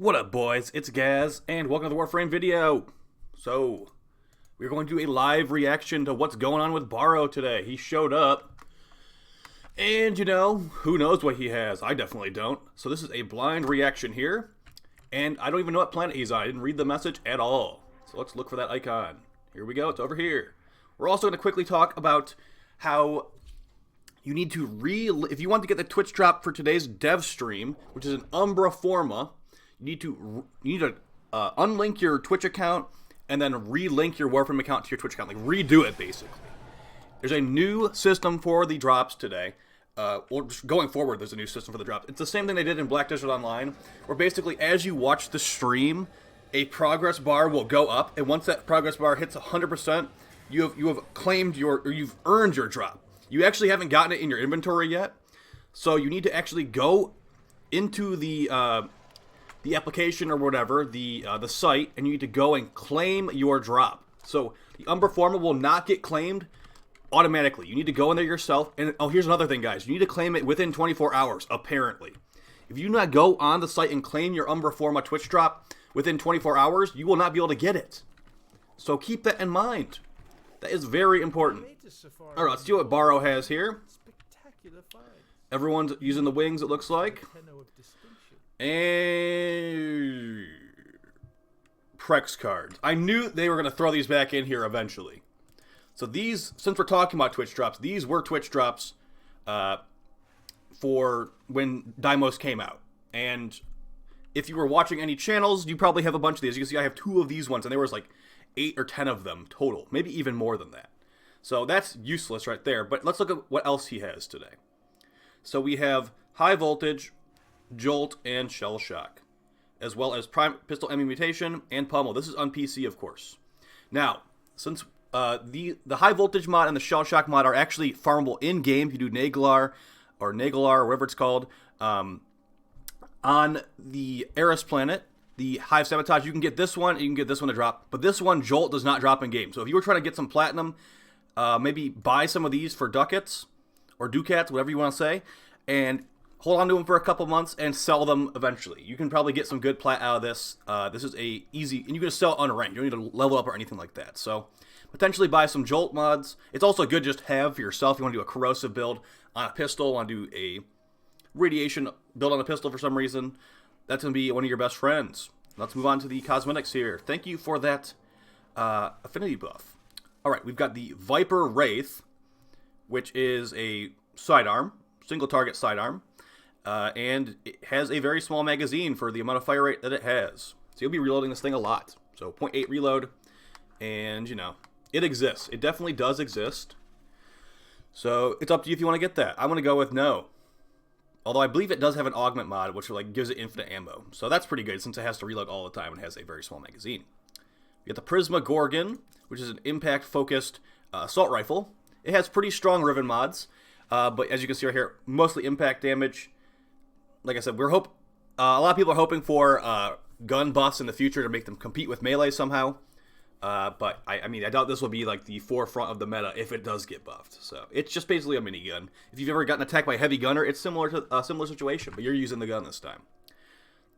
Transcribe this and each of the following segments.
What up, boys? It's Gaz, and welcome to the Warframe video. So, we're going to do a live reaction to what's going on with Baro today. He showed up, and you know, who knows what he has? I definitely don't. So this is a blind reaction here, and I don't even know what planet he's on. I didn't read the message at all. So let's look for that icon. Here we go, it's over here. We're also going to quickly talk about how you need to if you want to get the Twitch drop for today's dev stream, which is an Umbra Forma, you need to unlink your Twitch account and then relink your Warframe account to your Twitch account, like redo it basically. There's a new system for the drops today. Well, just going forward, there's a new system for the drops. It's the same thing they did in Black Desert Online, where basically as you watch the stream, a progress bar will go up, and once that progress bar hits 100%, you have claimed you've earned your drop. You actually haven't gotten it in your inventory yet, so you need to actually go into the application or whatever, the site, and you need to go and claim your drop. So the Umbra Forma will not get claimed automatically. You need to go in there yourself, and oh, here's another thing, guys. You need to claim it within 24 hours, apparently. If you do not go on the site and claim your Umbra Forma Twitch drop within 24 hours, you will not be able to get it. So keep that in mind. That is very important. All right, let's see what Baro has here. Everyone's using the wings, it looks like. And Prex cards. I knew they were going to throw these back in here eventually. So these, since we're talking about Twitch drops, these were Twitch drops for when Deimos came out. And if you were watching any channels, you probably have a bunch of these. You can see I have 2 of these ones, and there was like 8 or 10 of them total. Maybe even more than that. So that's useless right there. But let's look at what else he has today. So we have High Voltage, Jolt, and Shell Shock, as well as Prime Pistol Enemy Mutation and Pummel. This is on PC, of course. Now, since the High Voltage mod and the Shell Shock mod are actually farmable in-game, you do Nagelar, or whatever it's called, on the Eris planet, the Hive Sabotage, you can get this one, and you can get this one to drop, but this one, Jolt, does not drop in-game. So if you were trying to get some platinum, maybe buy some of these for ducats, or ducats, whatever you want to say, and hold on to them for a couple months and sell them eventually. You can probably get some good plat out of this. This is a easy, and you can just sell it unranked. You don't need to level up or anything like that. So potentially buy some Jolt mods. It's also good just to have for yourself. You want to do a corrosive build on a pistol, want to do a radiation build on a pistol for some reason. That's going to be one of your best friends. Let's move on to the cosmetics here. Thank you for that affinity buff. All right, we've got the Viper Wraith, which is a sidearm, single target sidearm. And it has a very small magazine for the amount of fire rate that it has. So you'll be reloading this thing a lot. So 0.8 reload, and you know, it exists. It definitely does exist. So it's up to you if you want to get that. I'm going to go with no. Although I believe it does have an augment mod, which like gives it infinite ammo. So that's pretty good since it has to reload all the time and has a very small magazine. We got the Prisma Gorgon, which is an impact-focused assault rifle. It has pretty strong Riven mods, but as you can see right here, mostly impact damage. Like I said, a lot of people are hoping for gun buffs in the future to make them compete with melee somehow. But I mean, I doubt this will be like the forefront of the meta if it does get buffed. So it's just basically a minigun. If you've ever gotten attacked by a heavy gunner, it's similar to a similar situation, but you're using the gun this time.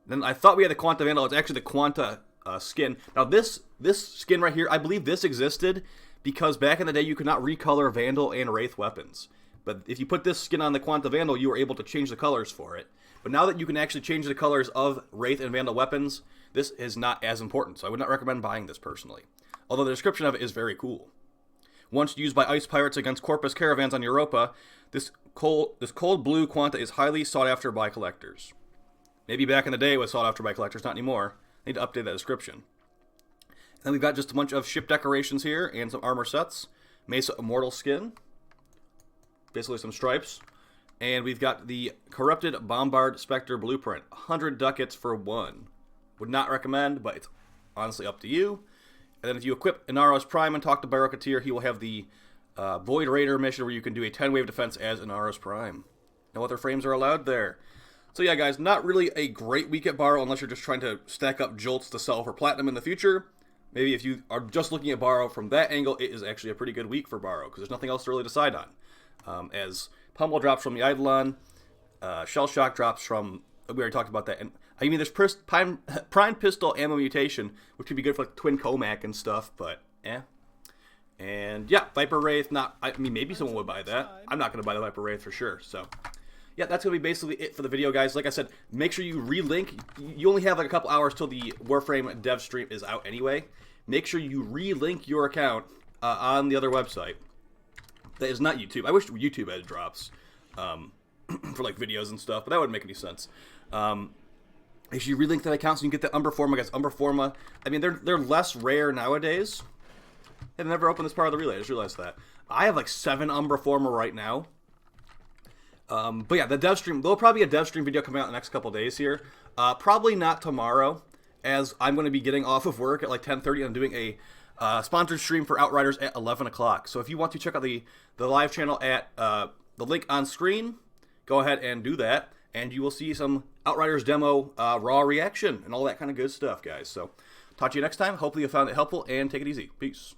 Then I thought we had the Quanta Vandal. It's actually the Quanta skin. Now this skin right here, I believe this existed because back in the day you could not recolor Vandal and Wraith weapons. But if you put this skin on the Quanta Vandal, you were able to change the colors for it. But now that you can actually change the colors of Wraith and Vandal weapons, this is not as important, so I would not recommend buying this personally. Although the description of it is very cool. Once used by ice pirates against Corpus caravans on Europa, this cold blue Quanta is highly sought after by collectors. Maybe back in the day it was sought after by collectors, not anymore. I need to update that description. And then we've got just a bunch of ship decorations here and some armor sets. Mesa Immortal skin. Basically some stripes. And we've got the Corrupted Bombard Spectre Blueprint. 100 ducats for 1. Would not recommend, but it's honestly up to you. And then if you equip Inaros Prime and talk to Baro, he will have the Void Raider mission where you can do a 10-wave defense as Inaros Prime. No other frames are allowed there. So yeah, guys, not really a great week at Baro unless you're just trying to stack up Jolts to sell for Platinum in the future. Maybe if you are just looking at Baro from that angle, it is actually a pretty good week for Baro because there's nothing else to really decide on. As Pummel drops from the Eidolon, Shell Shock drops from, we already talked about that, and I mean, there's Prime Pistol Ammo Mutation, which could be good for like Twin Comac and stuff, but And yeah, Viper Wraith, I mean, maybe someone would buy that. I'm not going to buy the Viper Wraith for sure, so. Yeah, that's going to be basically it for the video, guys. Like I said, make sure you relink. You only have like a couple hours till the Warframe dev stream is out anyway. Make sure you relink your account on the other website. That is not YouTube. I wish YouTube had drops for like videos and stuff, but that wouldn't make any sense. If you relink that account so you can get the Umbra Forma, guys. Umbra Forma, I mean, they're less rare nowadays. I've never opened this part of the relay. I just realized that. I have like 7 Umbra Forma right now. But yeah, the dev stream, there'll probably be a dev stream video coming out in the next couple days here. Probably not tomorrow, as I'm going to be getting off of work at like 10:30 and I'm doing a sponsored stream for Outriders at 11 o'clock. So if you want to check out the live channel at the link on screen, go ahead and do that. And you will see some Outriders demo raw reaction and all that kind of good stuff, guys. So talk to you next time. Hopefully you found it helpful, and take it easy. Peace.